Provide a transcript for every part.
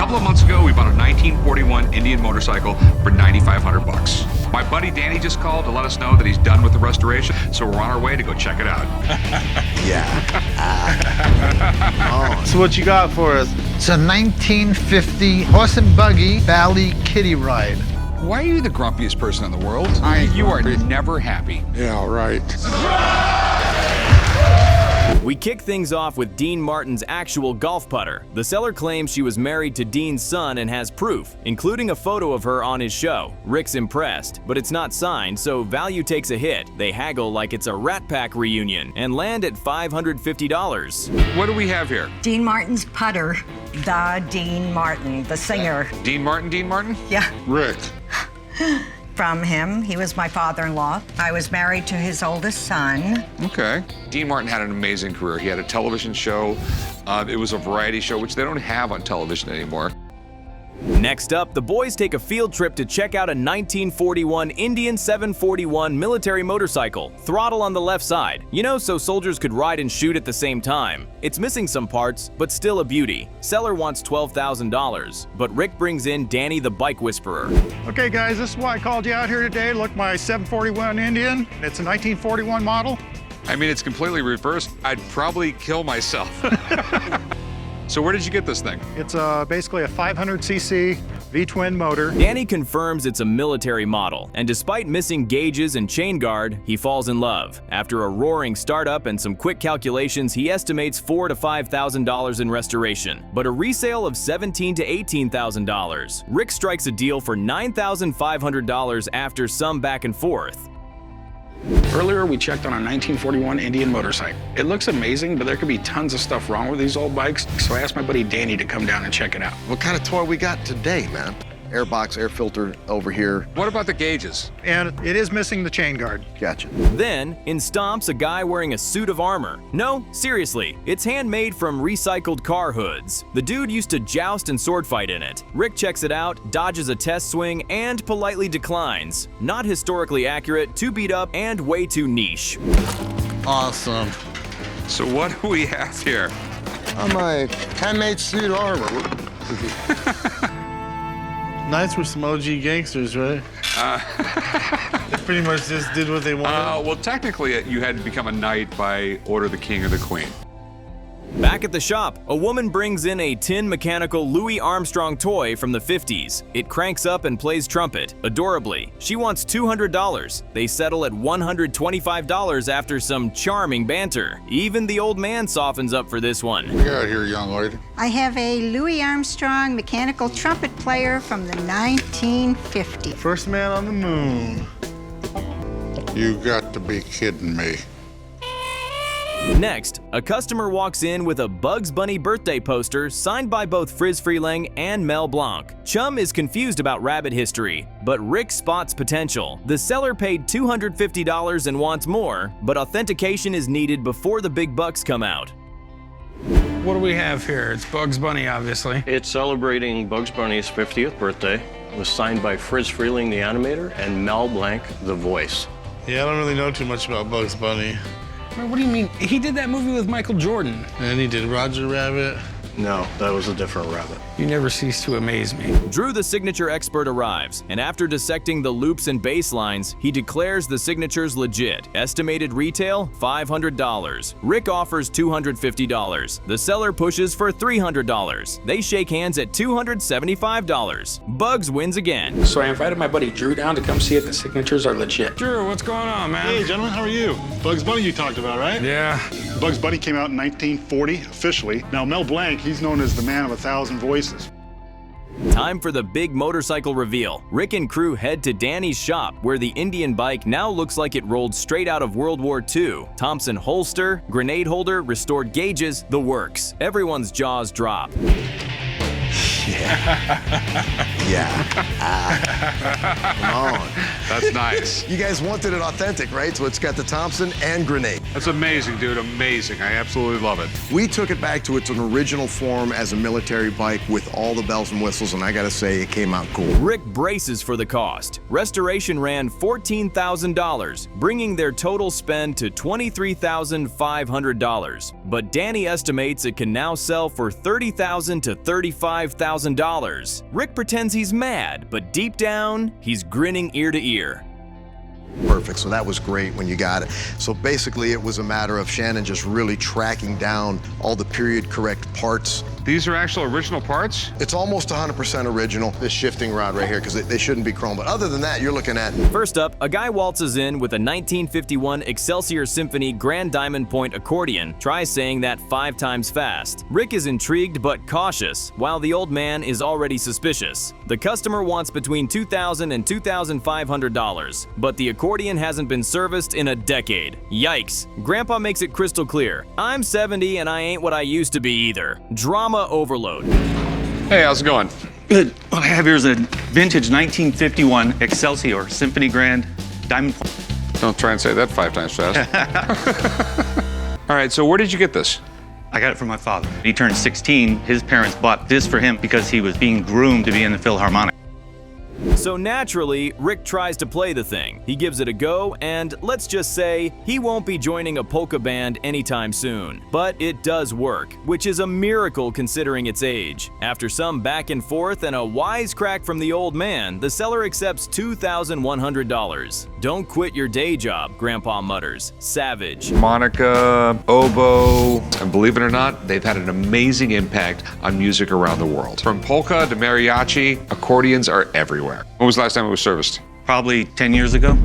couple of months ago, we bought a 1941 Indian motorcycle for $9,500. My buddy Danny just called to let us know that he's done with the restoration, so we're on our way to go check it out. Yeah. So what you got for us? It's a 1950 horse and buggy Valley Kiddie ride. Why are you the grumpiest person in the world? You are never happy. Yeah, right. We kick things off with Dean Martin's actual golf putter. The seller claims she was married to Dean's son and has proof, including a photo of her on his show. Rick's impressed, but it's not signed, so value takes a hit. They haggle like it's a Rat Pack reunion and land at $550. What do we have here? Dean Martin's putter, the Dean Martin, the singer. Dean Martin? Yeah. Rick. From him, he was my father-in-law. I was married to his oldest son. Okay. Dean Martin had an amazing career. He had a television show. It was a variety show, which they don't have on television anymore. Next up, the boys take a field trip to check out a 1941 Indian 741 military motorcycle, throttle on the left side, so soldiers could ride and shoot at the same time. It's missing some parts, but still a beauty. Seller wants $12,000, but Rick brings in Danny the Bike Whisperer. Okay guys, this is why I called you out here today. Look, my 741 Indian. It's a 1941 model. I mean, it's completely reversed. I'd probably kill myself. So where did you get this thing? It's basically a 500cc V-twin motor. Danny confirms it's a military model, and despite missing gauges and chain guard, he falls in love. After a roaring startup and some quick calculations, he estimates $4,000 to $5,000 in restoration, but a resale of $17,000 to $18,000. Rick strikes a deal for $9,500 after some back and forth. Earlier, we checked on a 1941 Indian motorcycle. It looks amazing, but there could be tons of stuff wrong with these old bikes, so I asked my buddy Danny to come down and check it out. What kind of toy we got today, man? Airbox, air filter over here. What about the gauges? And it is missing the chain guard. Gotcha. Then, in stomps a guy wearing a suit of armor. No, seriously, it's handmade from recycled car hoods. The dude used to joust and sword fight in it. Rick checks it out, dodges a test swing, and politely declines. Not historically accurate, too beat up, and way too niche. Awesome. So what do we have here? On my handmade suit armor. Nice for some OG gangsters, right? They pretty much just did what they wanted. Well, technically, you had to become a knight by order of the king or the queen. Back at the shop, a woman brings in a tin mechanical Louis Armstrong toy from the 50s. It cranks up and plays trumpet, adorably. She wants $200. They settle at $125 after some charming banter. Even the old man softens up for this one. Get out here, young lady. I have a Louis Armstrong mechanical trumpet player from the 1950s. First man on the moon. You got to be kidding me. Next, a customer walks in with a Bugs Bunny birthday poster signed by both Friz Freleng and Mel Blanc. Chum is confused about rabbit history, but Rick spots potential. The seller paid $250 and wants more, but authentication is needed before the big bucks come out. What do we have here? It's Bugs Bunny, obviously. It's celebrating Bugs Bunny's 50th birthday. It was signed by Friz Freleng, the animator, and Mel Blanc, the voice. Yeah, I don't really know too much about Bugs Bunny. What do you mean? He did that movie with Michael Jordan. And he did Roger Rabbit. No, that was a different rabbit. You never cease to amaze me. Drew the signature expert arrives, and after dissecting the loops and bass lines, he declares the signature's legit. Estimated retail, $500. Rick offers $250. The seller pushes for $300. They shake hands at $275. Bugs wins again. So I invited my buddy Drew down to come see if the signatures are legit. Drew, what's going on, man? Hey gentlemen, how are you? Bugs Bunny you talked about, right? Yeah. Bugs Bunny came out in 1940, officially. Now Mel Blanc, he's known as the man of 1,000 voices. Time for the big motorcycle reveal. Rick and crew head to Danny's shop, where the Indian bike now looks like it rolled straight out of World War II. Thompson holster, grenade holder, restored gauges, the works. Everyone's jaws drop. Come on. That's nice. You guys wanted it authentic, right? So it's got the Thompson and grenade. That's amazing, dude. Amazing. I absolutely love it. We took it back to its original form as a military bike with all the bells and whistles, and I gotta say, it came out cool. Rick braces for the cost. Restoration ran $14,000, bringing their total spend to $23,500. But Danny estimates it can now sell for $30,000 to $35,000. Rick pretends he's mad, but deep down, he's grinning ear to ear. Perfect, so that was great when you got it. So basically it was a matter of Shannon just really tracking down all the period correct parts. These are actual original parts? It's almost 100% original, this shifting rod right here, because they shouldn't be chrome. But other than that, you're looking at... First up, a guy waltzes in with a 1951 Excelsior Symphony Grand Diamond Point accordion. Try saying that 5 times fast. Rick is intrigued but cautious, while the old man is already suspicious. The customer wants between $2,000 and $2,500, but the accordion hasn't been serviced in a decade. Yikes. Grandpa makes it crystal clear. I'm 70 and I ain't what I used to be either. Drama overload. Hey, how's it going? Good. What I have here is a vintage 1951 Excelsior Symphony Grand Diamond. Don't try and say that 5 times fast. All right, so where did you get this? I got it from my father. He turned 16. His parents bought this for him because he was being groomed to be in the Philharmonic. So naturally, Rick tries to play the thing. He gives it a go, and let's just say he won't be joining a polka band anytime soon. But it does work, which is a miracle considering its age. After some back and forth and a wisecrack from the old man, the seller accepts $2,100. Don't quit your day job, Grandpa mutters. Savage. Monica, oboe, and believe it or not, they've had an amazing impact on music around the world. From polka to mariachi, accordions are everywhere. When was the last time it was serviced? Probably 10 years ago.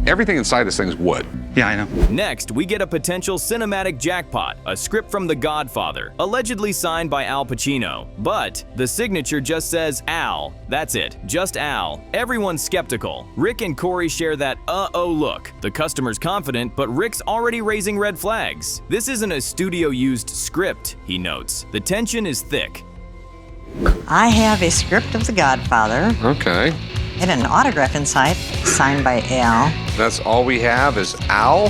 Everything inside this thing is wood. Yeah, I know. Next, we get a potential cinematic jackpot, a script from The Godfather, allegedly signed by Al Pacino. But the signature just says Al. That's it, just Al. Everyone's skeptical. Rick and Corey share that uh-oh look. The customer's confident, but Rick's already raising red flags. This isn't a studio-used script, he notes. The tension is thick. I have a script of The Godfather Okay. and an autograph inside, signed by Al. That's all we have is Al?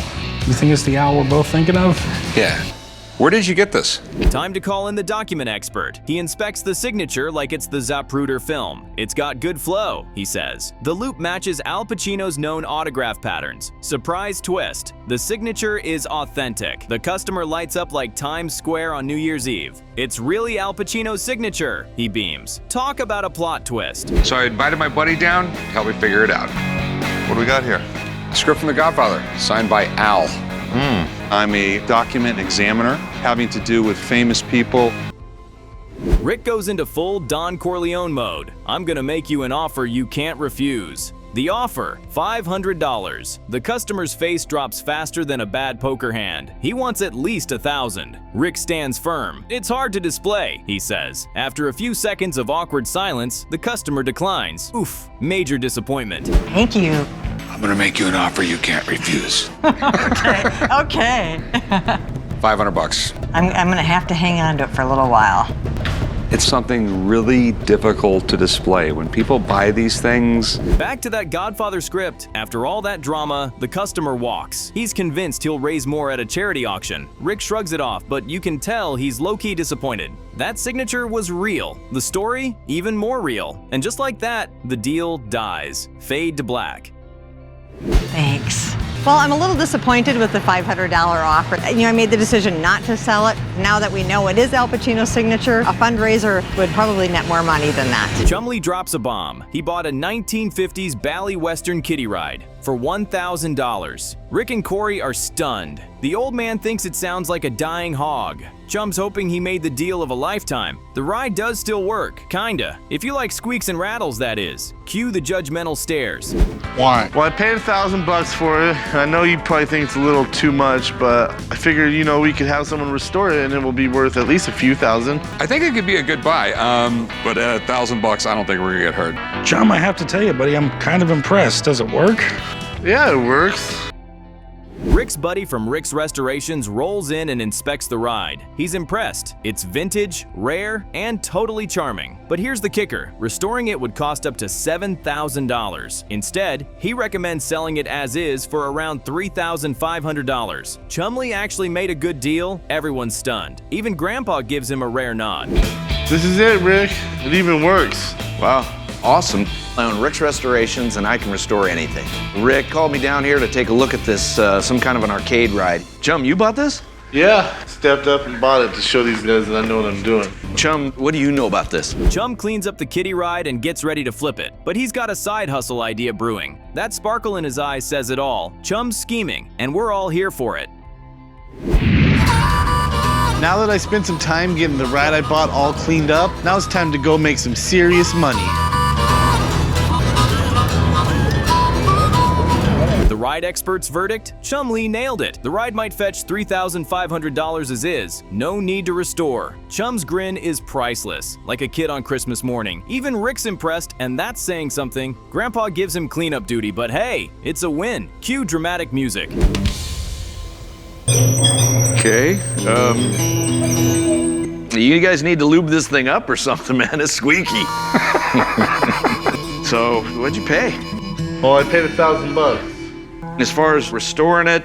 You think it's the owl we're both thinking of? Yeah. Where did you get this? Time to call in the document expert. He inspects the signature like it's the Zapruder film. It's got good flow, he says. The loop matches Al Pacino's known autograph patterns. Surprise twist. The signature is authentic. The customer lights up like Times Square on New Year's Eve. It's really Al Pacino's signature, he beams. Talk about a plot twist. So I invited my buddy down to help me figure it out. What do we got here? Script from The Godfather, signed by Al. I'm a document examiner, having to do with famous people. Rick goes into full Don Corleone mode. I'm gonna make you an offer you can't refuse. The offer, $500. The customer's face drops faster than a bad poker hand. He wants at least $1,000. Rick stands firm. It's hard to display, he says. After a few seconds of awkward silence, the customer declines. Oof, major disappointment. Thank you. I'm gonna make you an offer you can't refuse. Okay. $500. I'm gonna have to hang on to it for a little while. It's something really difficult to display. When people buy these things... Back to that Godfather script. After all that drama, the customer walks. He's convinced he'll raise more at a charity auction. Rick shrugs it off, but you can tell he's low-key disappointed. That signature was real. The story, even more real. And just like that, the deal dies. Fade to black. Thanks. Well, I'm a little disappointed with the $500 offer. I made the decision not to sell it. Now that we know it is Al Pacino's signature, a fundraiser would probably net more money than that. Chumlee drops a bomb. He bought a 1950s Bally Western kiddie ride for $1,000. Rick and Corey are stunned. The old man thinks it sounds like a dying hog. Chum's hoping he made the deal of a lifetime. The ride does still work, kinda. If you like squeaks and rattles, that is. Cue the judgmental stares. Why? Well, I paid $1,000 for it. I know you probably think it's a little too much, but I figured, we could have someone restore it and it will be worth at least a few thousand. I think it could be a good buy, but at $1,000, I don't think we're gonna get hurt. Chum, I have to tell you, buddy, I'm kind of impressed. Does it work? Yeah, it works. Rick Rick's buddy from Rick's Restorations rolls in and inspects the ride. He's impressed. It's vintage, rare, and totally charming. But here's the kicker. Restoring it would cost up to $7,000. Instead, he recommends selling it as is for around $3,500. Chumlee actually made a good deal. Everyone's stunned. Even Grandpa gives him a rare nod. This is it, Rick. It even works. Wow, awesome. I own Rick's Restorations and I can restore anything. Rick called me down here to take a look at this, some kind of an arcade ride. Chum, you bought this? Yeah, stepped up and bought it to show these guys that I know what I'm doing. Chum, what do you know about this? Chum cleans up the Kiddie ride and gets ready to flip it, but he's got a side hustle idea brewing. That sparkle in his eyes says it all. Chum's scheming, and we're all here for it. Now that I spent some time getting the ride I bought all cleaned up, now it's time to go make some serious money. The ride expert's verdict? Chumlee nailed it. The ride might fetch $3,500 as is. No need to restore. Chum's grin is priceless, like a kid on Christmas morning. Even Rick's impressed, and that's saying something. Grandpa gives him cleanup duty, but hey, it's a win. Cue dramatic music. Okay, you guys need to lube this thing up or something, man. It's squeaky. So, what'd you pay? Oh, I paid $1,000. As far as restoring it,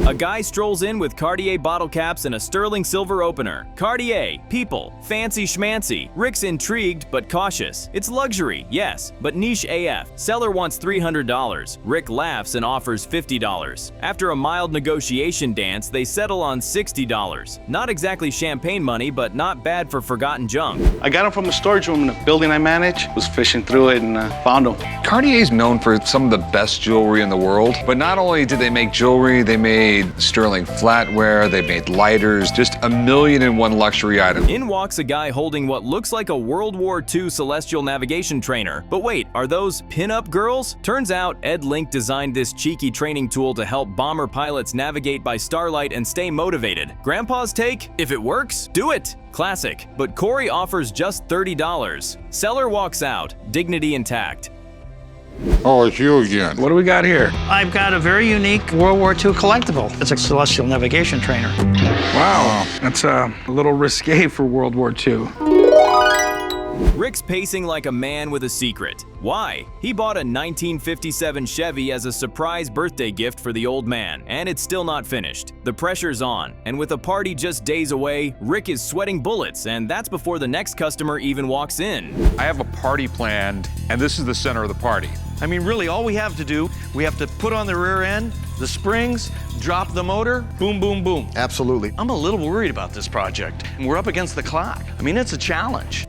A guy strolls in with Cartier bottle caps and a sterling silver opener. Cartier, people, fancy schmancy. Rick's intrigued but cautious. It's luxury, yes, but niche AF. Seller wants $300. Rick laughs and offers $50. After a mild negotiation dance, they settle on $60. Not exactly champagne money, but not bad for forgotten junk. I got them from a storage room in a building I manage. Was fishing through it and found them. Cartier's known for some of the best jewelry in the world, but not only did they make jewelry, they made sterling flatware, they made lighters, just 1,000,001 luxury items. In walks a guy holding what looks like a World War II celestial navigation trainer. But wait, are those pin-up girls? Turns out Ed Link designed this cheeky training tool to help bomber pilots navigate by starlight and stay motivated. Grandpa's take? If it works, do it! Classic. But Corey offers just $30. Seller walks out, dignity intact. Oh, it's you again. What do we got here? I've got a very unique World War II collectible. It's a celestial navigation trainer. Wow, that's a little risque for World War II. Rick's pacing like a man with a secret. Why? He bought a 1957 Chevy as a surprise birthday gift for the old man, and it's still not finished. The pressure's on, and with a party just days away, Rick is sweating bullets, and that's before the next customer even walks in. I have a party planned, and this is the center of the party. I mean, really, all we have to do, we have to put on the rear end, the springs, drop the motor, boom, boom, boom. Absolutely. I'm a little worried about this project. We're up against the clock. I mean, it's a challenge.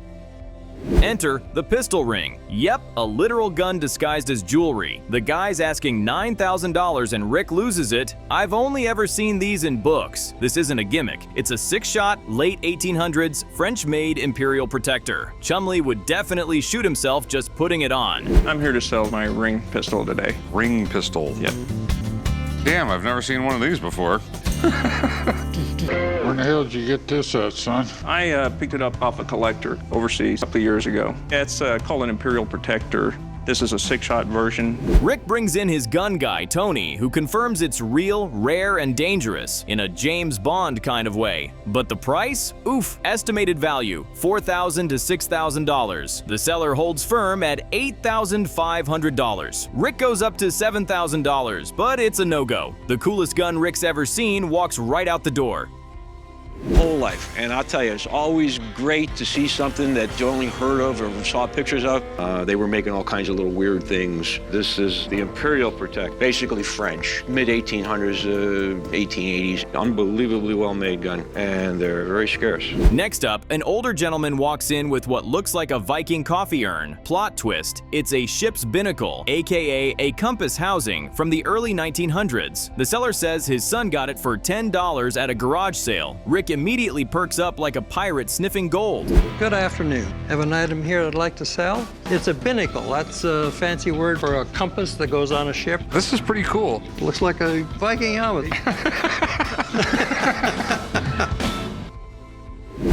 Enter the pistol ring. Yep, a literal gun disguised as jewelry. The guy's asking $9,000 and Rick loses it. I've only ever seen these in books. This isn't a gimmick. It's a 6-shot, late 1800s, French-made Imperial protector. Chumlee would definitely shoot himself just putting it on. I'm here to sell my ring pistol today. Ring pistol? Yep. Damn, I've never seen one of these before. Where in the hell did you get this at, son? I picked it up off a collector overseas a couple of years ago. It's called an Imperial Protector. This is a 6-shot version. Rick brings in his gun guy, Tony, who confirms it's real, rare, and dangerous in a James Bond kind of way. But the price? Oof, estimated value, $4,000 to $6,000. The seller holds firm at $8,500. Rick goes up to $7,000, but it's a no-go. The coolest gun Rick's ever seen walks right out the door. Whole life, and I'll tell you, it's always great to see something that you only heard of or saw pictures of. They were making all kinds of little weird things. This is the Imperial Protect, basically French, mid-1800s, 1880s. Unbelievably well-made gun, and they're very scarce. Next up, an older gentleman walks in with what looks like a Viking coffee urn. Plot twist, it's a ship's binnacle, aka a compass housing from the early 1900s. The seller says his son got it for $10 at a garage sale. Rick immediately perks up like a pirate sniffing gold. Good afternoon. Have an item here I'd like to sell. It's a binnacle. That's a fancy word for a compass that goes on a ship. This is pretty cool. Looks like a Viking helmet.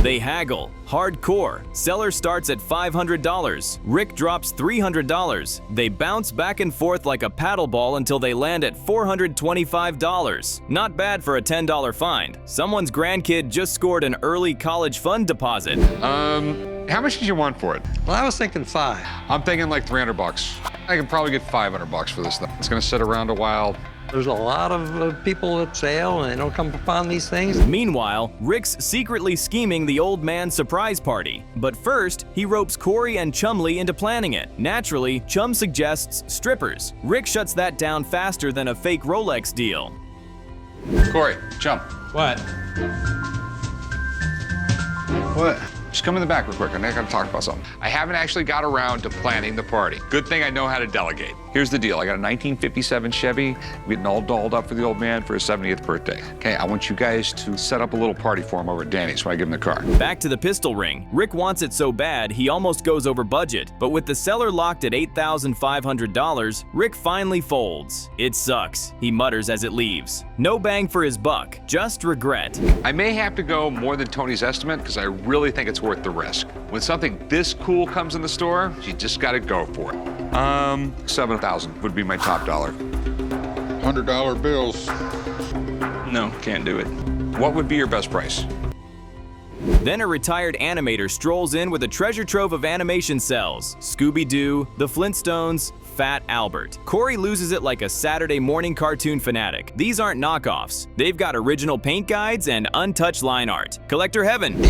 They haggle. Hardcore. Seller starts at $500. Rick drops $300. They bounce back and forth like a paddle ball until they land at $425. Not bad for a $10 find. Someone's grandkid just scored an early college fund deposit. How much did you want for it? Well, I was thinking 5. I'm thinking like $300. I can probably get $500 for this thing. It's gonna sit around a while. There's a lot of people at sale, and they don't come upon these things. Meanwhile, Rick's secretly scheming the old man's surprise party. But first, he ropes Corey and Chumlee into planning it. Naturally, Chum suggests strippers. Rick shuts that down faster than a fake Rolex deal. Corey, Chum. What? What? Just come in the back real quick. I gotta talk about something. I haven't actually got around to planning the party. Good thing I know how to delegate. Here's the deal. I got a 1957 Chevy. We're getting all dolled up for the old man for his 70th birthday. Okay, I want you guys to set up a little party for him over at Danny's when I give him the car. Back to the pistol ring. Rick wants it so bad, he almost goes over budget. But with the seller locked at $8,500, Rick finally folds. It sucks, he mutters as it leaves. No bang for his buck, just regret. I may have to go more than Tony's estimate because I really think it's worth the risk. When something this cool comes in the store, you just gotta go for it. $7,000 would be my top dollar. $100 bills. No, can't do it. What would be your best price? Then a retired animator strolls in with a treasure trove of animation cells. Scooby-Doo, the Flintstones, Fat Albert. Corey loses it like a Saturday morning cartoon fanatic. These aren't knockoffs. They've got original paint guides and untouched line art. Collector heaven.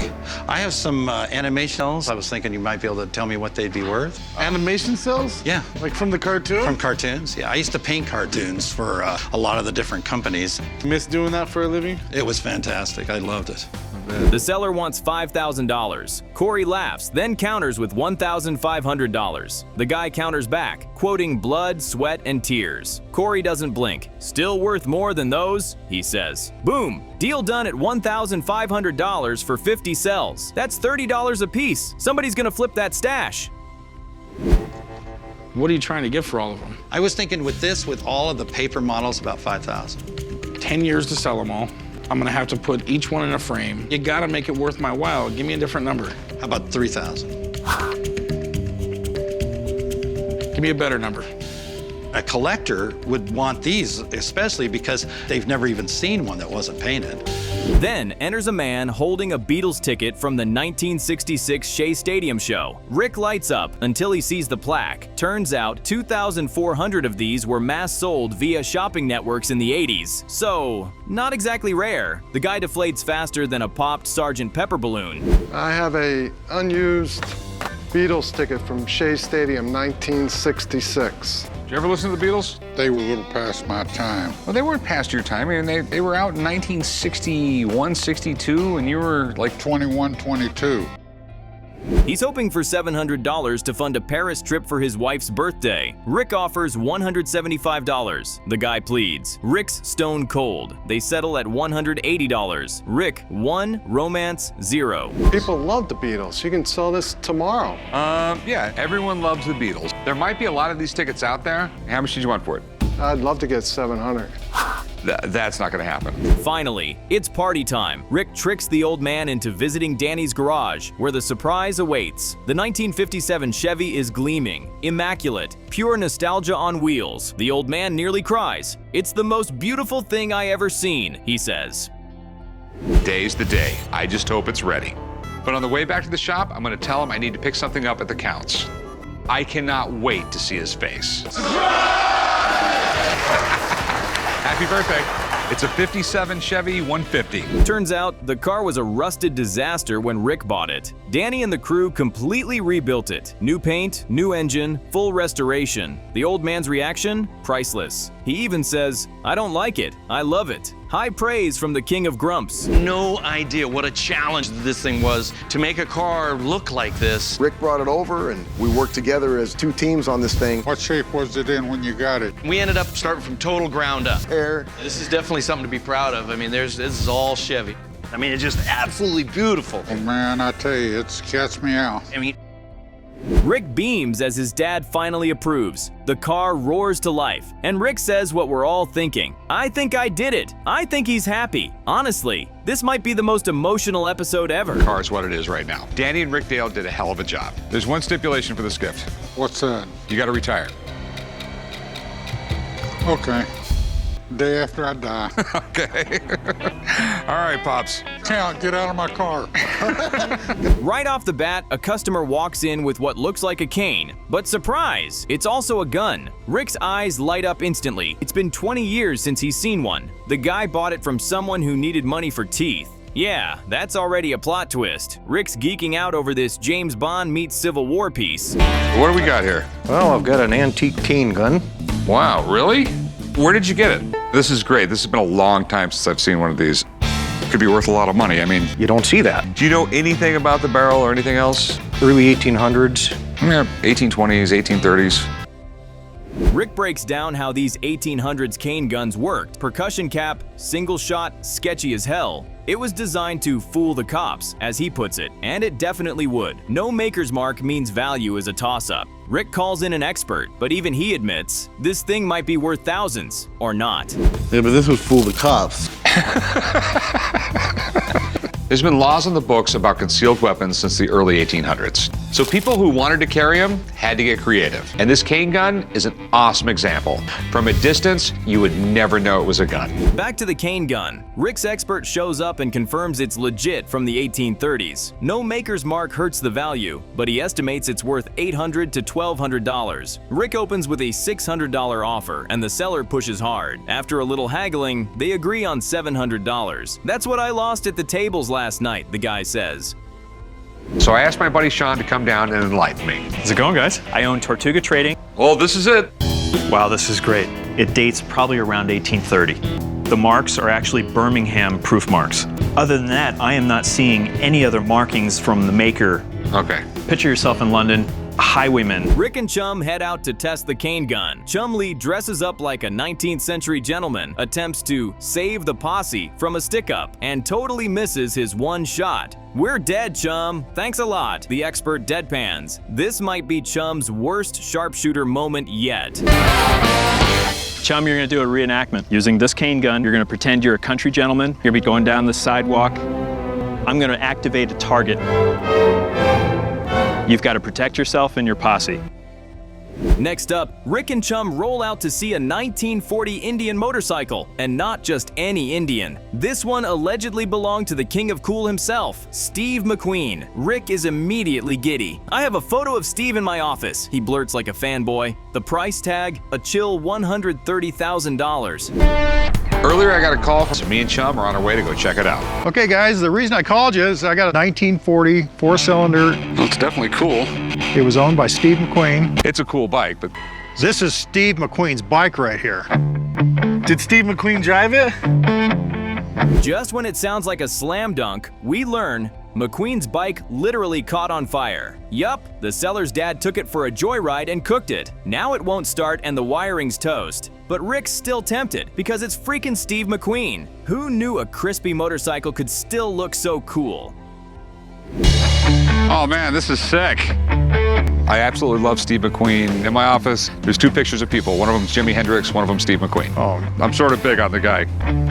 I have some animation cells. I was thinking you might be able to tell me what they'd be worth. Animation cells? Yeah. Like from the cartoon? From cartoons, yeah. I used to paint cartoons for a lot of the different companies. Miss doing that for a living? It was fantastic. I loved it. The seller wants $5,000. Corey laughs, then counters with $1,500. The guy counters back, quoting blood, sweat, and tears. Corey doesn't blink. Still worth more than those, he says. Boom! Deal done at $1,500 for 50 cells. That's $30 a piece. Somebody's gonna flip that stash. What are you trying to get for all of them? I was thinking with this, with all of the paper models, about $5,000. 10 years to sell them all. I'm gonna have to put each one in a frame. You gotta make it worth my while. Give me a different number. How about $3,000? Give me a better number. A collector would want these, especially because they've never even seen one that wasn't painted. Then enters a man holding a Beatles ticket from the 1966 Shea Stadium show. Rick lights up until he sees the plaque. Turns out 2,400 of these were mass sold via shopping networks in the 80s. So, not exactly rare. The guy deflates faster than a popped Sgt. Pepper balloon. I have a unused Beatles ticket from Shea Stadium, 1966. Did you ever listen to the Beatles? They were a little past my time. Well, they weren't past your time. I mean, they were out in 1961, 62, and you were like 21, 22. He's hoping for $700 to fund a Paris trip for his wife's birthday. Rick offers $175. The guy pleads. Rick's stone cold. They settle at $180. Rick, 1, romance, 0. People love the Beatles. You can sell this tomorrow. Yeah, everyone loves the Beatles. There might be a lot of these tickets out there. How much did you want for it? I'd love to get $700. That's not gonna happen. Finally, it's party time. Rick tricks the old man into visiting Danny's garage, where the surprise awaits. The 1957 Chevy is gleaming, immaculate, pure nostalgia on wheels. The old man nearly cries. "It's the most beautiful thing I ever seen," he says. Day's the day. I just hope it's ready. But on the way back to the shop, I'm gonna tell him I need to pick something up at the counts. I cannot wait to see his face. Happy birthday. It's a 57 Chevy 150. Turns out, the car was a rusted disaster when Rick bought it. Danny and the crew completely rebuilt it. New paint, new engine, full restoration. The old man's reaction? Priceless. He even says, "I don't like it, I love it." High praise from the king of grumps. No idea what a challenge this thing was to make a car look like this. Rick brought it over and we worked together as two teams on this thing. What shape was it in when you got it? We ended up starting from total ground up. This is definitely something to be proud of. I mean, this is all Chevy. I mean, it's just absolutely beautiful. Oh man, I tell you, it's catch me out. I mean, Rick beams as his dad finally approves. The car roars to life, and Rick says what we're all thinking. I think I did it. I think he's happy. Honestly, this might be the most emotional episode ever. The car is what it is right now. Danny and Rick Dale did a hell of a job. There's one stipulation for this gift. What's that? You got to retire. Okay. Day after I die. Okay. All right, Pops. Count, get out of my car. Right off the bat, a customer walks in with what looks like a cane. But surprise, it's also a gun. Rick's eyes light up instantly. It's been 20 years since he's seen one. The guy bought it from someone who needed money for teeth. Yeah, that's already a plot twist. Rick's geeking out over this James Bond meets Civil War piece. What do we got here? Well, I've got an antique cane gun. Wow, really? Where did you get it? This is great. This has been a long time since I've seen one of these. Could be worth a lot of money. I mean, You don't see that. do you know anything about the barrel or anything else? Early 1800s. Yeah, 1820s, 1830s. Rick breaks down how these 1800s cane guns worked. Percussion cap, single shot, sketchy as hell. It was designed to fool the cops, as he puts it, and it definitely would. No maker's mark means value is a toss-up. Rick calls in an expert, but even he admits this thing might be worth thousands, or not. Yeah, but this would fool the cops. There's been laws in the books about concealed weapons since the early 1800s. So people who wanted to carry them had to get creative. And this cane gun is an awesome example. From a distance, you would never know it was a gun. Back to the cane gun. Rick's expert shows up and confirms it's legit from the 1830s. No maker's mark hurts the value, but he estimates it's worth $800 to $1,200. Rick opens with a $600 offer, and the seller pushes hard. After a little haggling, they agree on $700. That's what I lost at the tables last night, the guy says. So I asked my buddy Sean to come down and enlighten me. How's it going, guys? I own Tortuga Trading. Oh, this is it. Wow, this is great. It dates probably around 1830. The marks are actually Birmingham proof marks. Other than that, I am not seeing any other markings from the maker. Okay. Picture yourself in London, highwayman. Rick and Chum head out to test the cane gun. Chumlee dresses up like a 19th century gentleman, attempts to save the posse from a stick-up, and totally misses his one shot. We're dead, Chum. Thanks a lot. The expert deadpans. This might be Chum's worst sharpshooter moment yet. Chum, you're gonna do a reenactment. Using this cane gun, you're gonna pretend you're a country gentleman. You're gonna be going down the sidewalk. I'm gonna activate a target. You've got to protect yourself and your posse. Next up, Rick and Chum roll out to see a 1940 Indian motorcycle, and not just any Indian. This one allegedly belonged to the king of cool himself, Steve McQueen. Rick is immediately giddy. I have a photo of Steve in my office, he blurts like a fanboy. The price tag, a chill $130,000. Earlier, I got a call, so me and Chum are on our way to go check it out. Okay, guys, the reason I called you is I got a 1940 four-cylinder. Well, it's definitely cool. It was owned by Steve McQueen. It's a cool bike, but This is Steve McQueen's bike right here. Did Steve McQueen drive it? Just when it sounds like a slam dunk, we learn McQueen's bike literally caught on fire. Yup, the seller's dad took it for a joyride and cooked it. Now it won't start and the wiring's toast. But Rick's still tempted because it's freaking Steve McQueen. Who knew a crispy motorcycle could still look so cool? oh man, this is sick. I absolutely love Steve McQueen. In my office, there's two pictures of people. One of them's Jimi Hendrix, one of them's Steve McQueen. Oh, I'm sort of big on the guy.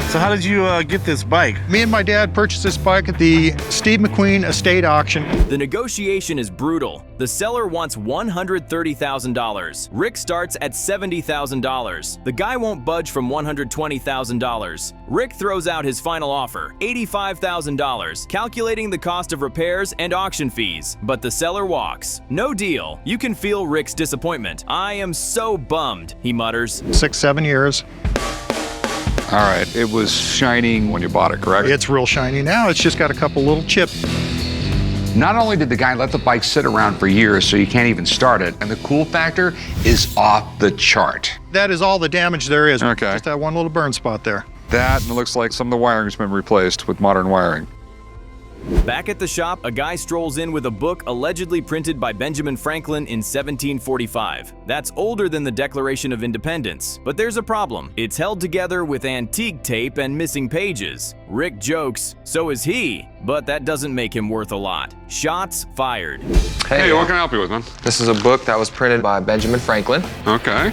So how did you get this bike? me and my dad purchased this bike at the Steve McQueen estate auction. The negotiation is brutal. The seller wants $130,000. Rick starts at $70,000. The guy won't budge from $120,000. Rick throws out his final offer, $85,000, calculating the cost of repairs and auction fees. But the seller walks. No deal. You can feel Rick's disappointment. I am so bummed, he mutters. 6-7 years. All right, it was shining when you bought it, correct? It's real shiny now. It's just got a couple little chips. Not only did the guy let the bike sit around for years so you can't even start it, and the cool factor is off the chart. That is all the damage there is. Okay. Just that one little burn spot there. That, and it looks like some of the wiring's been replaced with modern wiring. Back at the shop, a guy strolls in with a book allegedly printed by Benjamin Franklin in 1745. That's older than the Declaration of Independence, but there's a problem. It's held together with antique tape and missing pages. Rick jokes, so is he, but that doesn't make him worth a lot. Shots fired. Hey, what can I help you with, man? This is a book that was printed by Benjamin Franklin. Okay.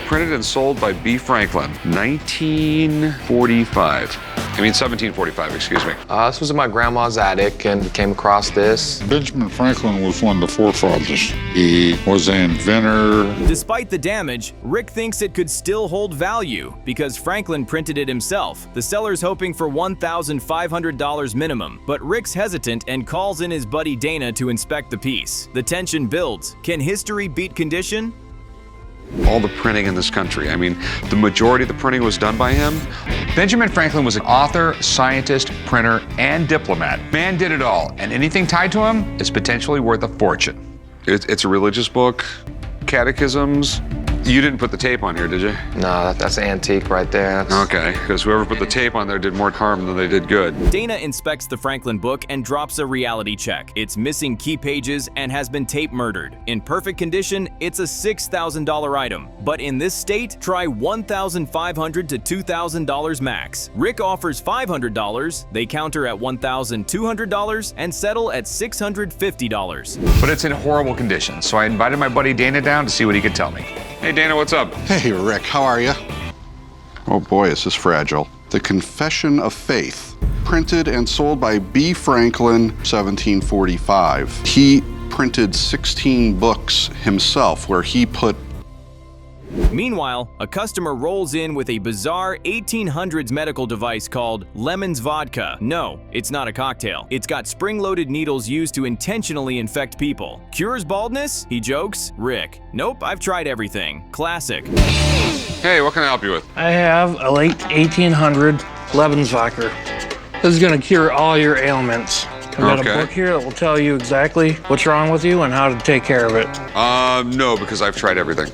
Printed and sold by B. Franklin, 1945. 1745, excuse me. This was in my grandma's attic and came across this. Benjamin Franklin was one of the forefathers. He was an inventor. Despite the damage, Rick thinks it could still hold value because Franklin printed it himself. The seller's hoping for $1,500 minimum, but Rick's hesitant and calls in his buddy Dana to inspect the piece. The tension builds. Can history beat condition? All the printing in this country. The majority of the printing was done by him. Benjamin Franklin was an author, scientist, printer, and diplomat. Man did it all, and anything tied to him is potentially worth a fortune. It's a religious book, catechisms. You didn't put the tape on here, did you? No, that's antique right there. Okay, because whoever put the tape on there did more harm than they did good. Dana inspects the Franklin book and drops a reality check. It's missing key pages and has been tape murdered. In perfect condition, it's a $6,000 item. But in this state, try $1,500 to $2,000 max. Rick offers $500, they counter at $1,200, and settle at $650. But it's in horrible condition, so I invited my buddy Dana down to see what he could tell me. Hey, Dana, what's up? Hey, Rick, how are you? Oh boy, this is fragile. The Confession of Faith, printed and sold by B. Franklin, 1745. He printed 16 books himself where he put. Meanwhile, a customer rolls in with a bizarre 1800s medical device called Lemon's Vodka. No, it's not a cocktail. It's got spring-loaded needles used to intentionally infect people. Cures baldness? He jokes. Rick: nope, I've tried everything. Classic. Hey, what can I help you with? I have a late 1800 Lemon's Vodka. This is gonna cure all your ailments. I've got a book here that will tell you exactly what's wrong with you and how to take care of it. No, because I've tried everything.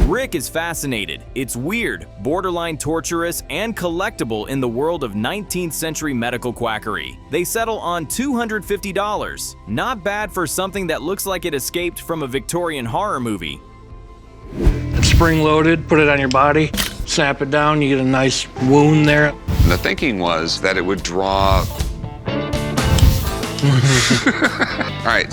Rick is fascinated. It's weird, borderline torturous, and collectible in the world of 19th century medical quackery. They settle on $250. Not bad for something that looks like it escaped from a Victorian horror movie. It's spring-loaded, put it on your body, snap it down, you get a nice wound there. The thinking was that it would draw... All right.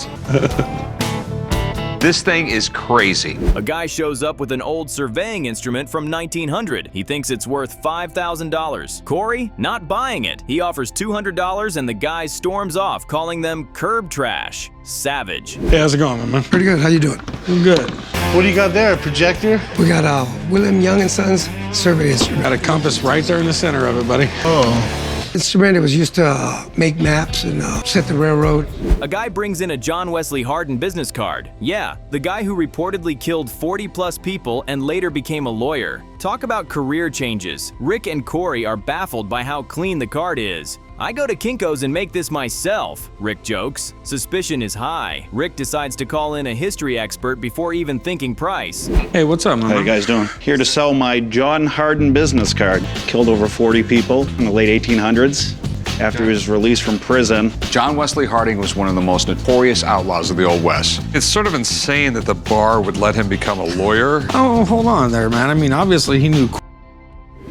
This thing is crazy. A guy shows up with an old surveying instrument from 1900. He thinks it's worth $5,000. Corey, not buying it. He offers $200 and the guy storms off, calling them curb trash. Savage. Hey, how's it going, man? Pretty good. How you doing? I'm good. What do you got there? A projector? We got William Young & Sons survey instrument. Got a compass right there in the center of it, buddy. Oh. Instrument that was used to make maps and set the railroad. A guy brings in a John Wesley Hardin business card. Yeah, the guy who reportedly killed 40+ people and later became a lawyer. Talk about career changes. Rick and Corey are baffled by how clean the card is. I go to Kinko's and make this myself, Rick jokes. Suspicion is high. Rick decides to call in a history expert before even thinking price. Hey, what's up, man? How you guys doing? Here to sell my John Hardin business card. Killed over 40 people in the late 1800s. After he was released from prison. John Wesley Hardin was one of the most notorious outlaws of the Old West. It's sort of insane that the bar would let him become a lawyer. Oh, hold on there, man. Obviously he knew.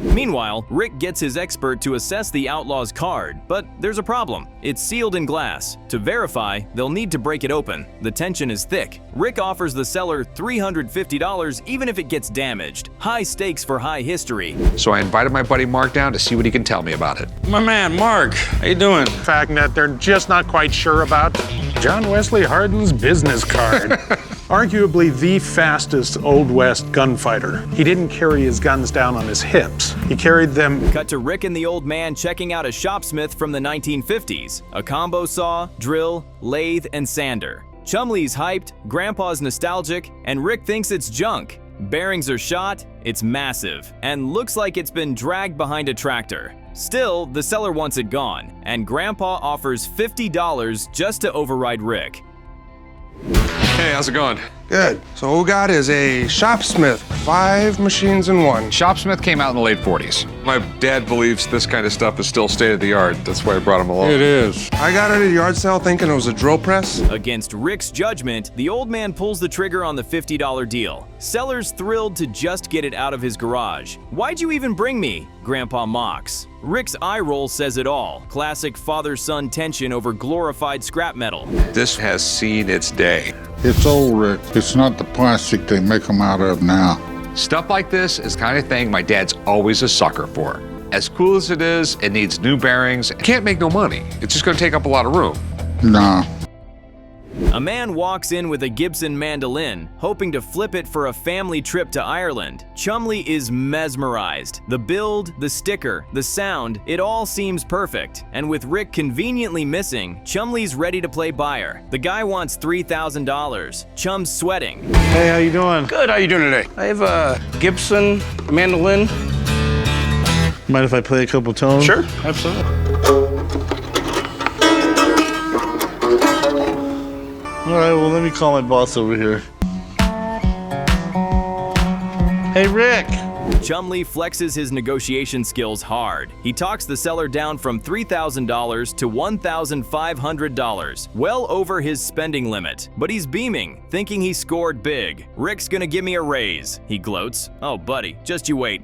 Meanwhile, Rick gets his expert to assess the outlaw's card, but there's a problem. It's sealed in glass. To verify, they'll need to break it open. The tension is thick. Rick offers the seller $350 even if it gets damaged. High stakes for high history. So I invited my buddy Mark down to see what he can tell me about it. My man, Mark, how you doing? Fact that they're just not quite sure about John Wesley Hardin's business card. Arguably the fastest Old West gunfighter. He didn't carry his guns down on his hips. He carried them. Cut to Rick and the old man checking out a Shopsmith from the 1950s. A combo saw, drill, lathe, and sander. Chumlee's hyped, Grandpa's nostalgic, and Rick thinks it's junk. Bearings are shot, it's massive, and looks like it's been dragged behind a tractor. Still, the seller wants it gone, and Grandpa offers $50 just to override Rick. Hey, how's it going? Good. So what we got is a Shopsmith, 5 machines in one. Shopsmith came out in the late 40s. My dad believes this kind of stuff is still state of the art. That's why I brought him along. It is. I got it at a yard sale thinking it was a drill press. Against Rick's judgment, the old man pulls the trigger on the $50 deal. Seller's thrilled to just get it out of his garage. "Why'd you even bring me?" Grandpa mocks. Rick's eye roll says it all. Classic father-son tension over glorified scrap metal. This has seen its day. It's old, Rick. It's not the plastic they make them out of now. Stuff like this is the kind of thing my dad's always a sucker for. As cool as it is, it needs new bearings. It can't make no money. It's just gonna take up a lot of room. Nah. A man walks in with a Gibson mandolin, hoping to flip it for a family trip to Ireland. Chumlee is mesmerized. The build, the sticker, the sound, it all seems perfect. And with Rick conveniently missing, Chumlee's ready to play buyer. The guy wants $3,000. Chum's sweating. Hey, how you doing? Good, how you doing today? I have a Gibson mandolin. Mind if I play a couple tones? Sure, absolutely. All right, well, let me call my boss over here. Hey, Rick. Chumlee flexes his negotiation skills hard. He talks the seller down from $3,000 to $1,500, well over his spending limit. But he's beaming, thinking he scored big. "Rick's gonna give me a raise," he gloats. "Oh, buddy, just you wait."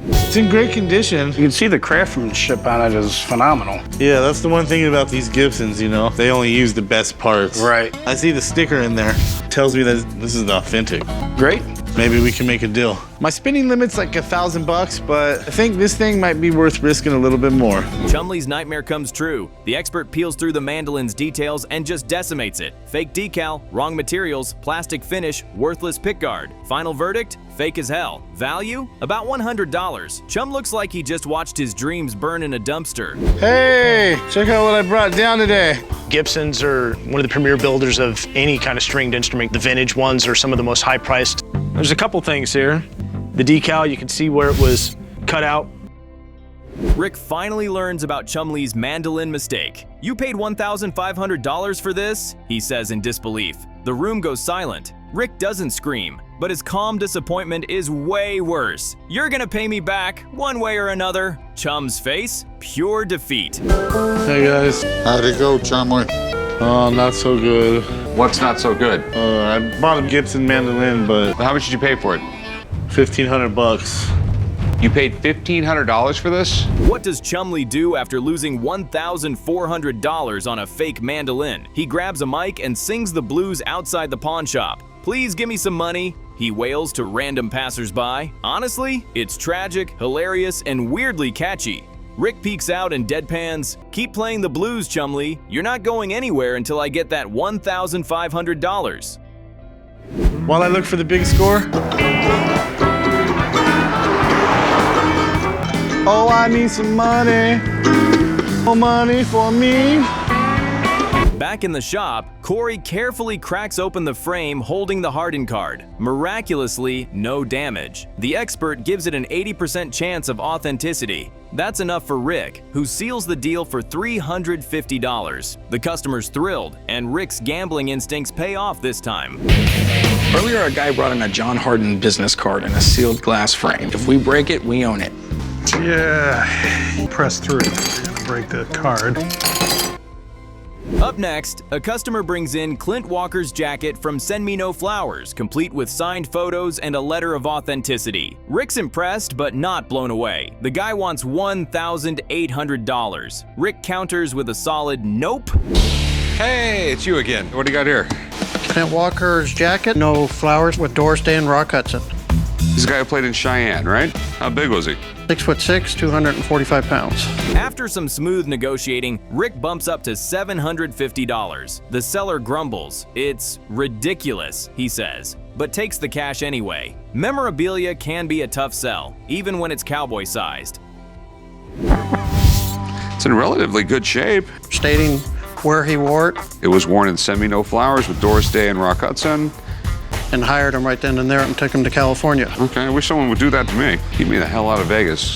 It's in great condition. You can see the craftsmanship on it is phenomenal. Yeah, that's the one thing about these Gibsons, you know? They only use the best parts. Right. I see the sticker in there. Tells me that this is authentic. Great. Maybe we can make a deal. My spending limit's like $1,000, but I think this thing might be worth risking a little bit more. Chumlee's nightmare comes true. The expert peels through the mandolin's details and just decimates it. Fake decal, wrong materials, plastic finish, worthless pickguard. Final verdict? Fake as hell. Value? About $100. Chum looks like he just watched his dreams burn in a dumpster. Hey, check out what I brought down today. Gibsons are one of the premier builders of any kind of stringed instrument. The vintage ones are some of the most high-priced. There's a couple things here. The decal, you can see where it was cut out. Rick finally learns about Chumlee's mandolin mistake. "You paid $1,500 for this?" he says in disbelief. The room goes silent. Rick doesn't scream, but his calm disappointment is way worse. "You're gonna pay me back, one way or another." Chum's face? Pure defeat. Hey guys. How'd it go, Chumlee? Oh, not so good. What's not so good? I bought a Gibson mandolin, but How much did you pay for it? $1,500. You paid $1,500 for this? What does Chumlee do after losing $1,400 on a fake mandolin? He grabs a mic and sings the blues outside the pawn shop. "Please give me some money," he wails to random passersby. Honestly, it's tragic, hilarious, and weirdly catchy. Rick peeks out and deadpans, "Keep playing the blues, Chumlee. You're not going anywhere until I get that $1,500. While I look for the big score. Oh, I need some money. Oh, money for me. Back in the shop, Corey carefully cracks open the frame holding the Hardin card. Miraculously, no damage. The expert gives it an 80% chance of authenticity. That's enough for Rick, who seals the deal for $350. The customer's thrilled, and Rick's gambling instincts pay off this time. Earlier, a guy brought in a John Hardin business card in a sealed glass frame. If we break it, we own it. Yeah, press through. You're gonna break the card. Up next, a customer brings in Clint Walker's jacket from Send Me No Flowers, complete with signed photos and a letter of authenticity. Rick's impressed, but not blown away. The guy wants $1,800. Rick counters with a solid nope. Hey, it's you again. What do you got here? Clint Walker's jacket, no flowers, with door stay and rock Hudson. This guy who played in Cheyenne, right? How big was he? 6'6", 245 pounds. After some smooth negotiating, Rick bumps up to $750. The seller grumbles. "It's ridiculous," he says, but takes the cash anyway. Memorabilia can be a tough sell, even when it's cowboy-sized. It's in relatively good shape. Stating where he wore it. It was worn in Send Me No Flowers with Doris Day and Rock Hudson. And hired him right then and there and took him to California. Okay, I wish someone would do that to me. Keep me the hell out of Vegas.